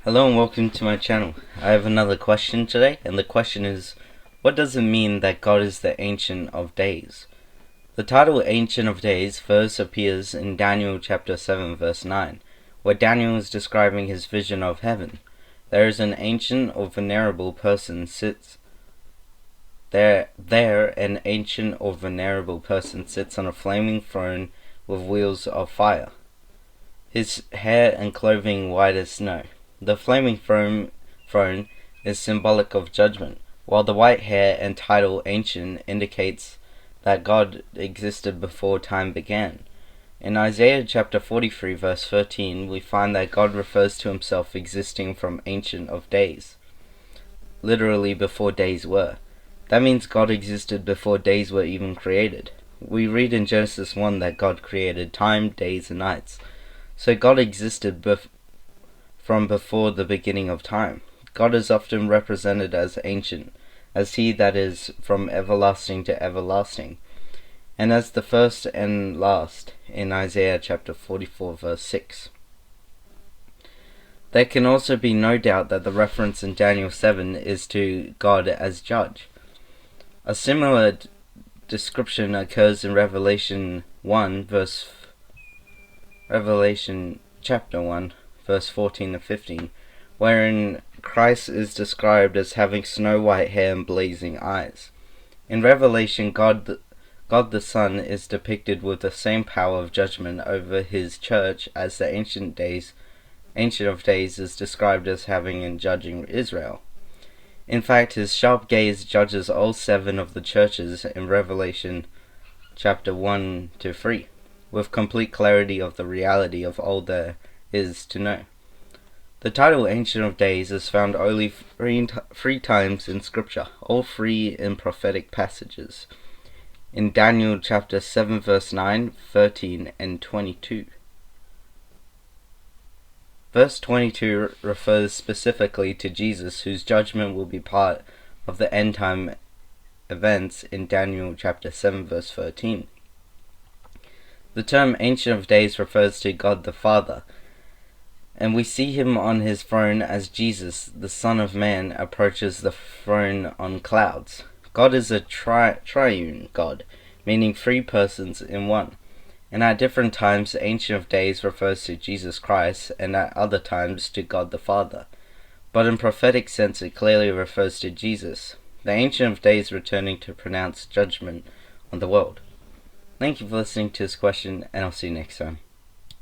Hello and welcome to my channel. I have another question today, and the question is, what does it mean that God is the Ancient of Days? The title Ancient of Days first appears in Daniel chapter 7 verse 9, where Daniel is describing his vision of heaven. There is an ancient or venerable person sits an ancient or venerable person sits on a flaming throne with wheels of fire, his hair and clothing white as snow. The flaming throne is symbolic of judgment, while the white hair and title ancient indicates that God existed before time began. In Isaiah chapter 43 verse 13, we find that God refers to himself existing from Ancient of Days, literally before days were. That means God existed before days were even created. We read in Genesis 1 that God created time, days, and nights. So God existed from before the beginning of time. God is often represented as ancient, as he that is from everlasting to everlasting, and as the first and last in Isaiah chapter 44 verse 6. There can also be no doubt that the reference in Daniel 7 is to God as judge. A similar description occurs in Revelation chapter 1 verse 14 to 15, wherein Christ is described as having snow white hair and blazing eyes. In Revelation, God the Son is depicted with the same power of judgment over his church as the Ancient of Days is described as having in judging Israel. In fact, his sharp gaze judges all 7 of the churches in Revelation chapter 1 to 3, with complete clarity of the reality of all there is to know. The title Ancient of Days is found only three times in Scripture, all 3 in prophetic passages, in Daniel chapter 7 verse 9, 13, and 22. Verse 22 refers specifically to Jesus, whose judgment will be part of the end time events in Daniel chapter 7 verse 13. The term Ancient of Days refers to God the Father, and we see him on his throne as Jesus, the Son of Man, approaches the throne on clouds. God is a triune God, meaning 3 persons in one. And at different times, the Ancient of Days refers to Jesus Christ, and at other times to God the Father. But in prophetic sense, it clearly refers to Jesus, the Ancient of Days returning to pronounce judgment on the world. Thank you for listening to this question, and I'll see you next time.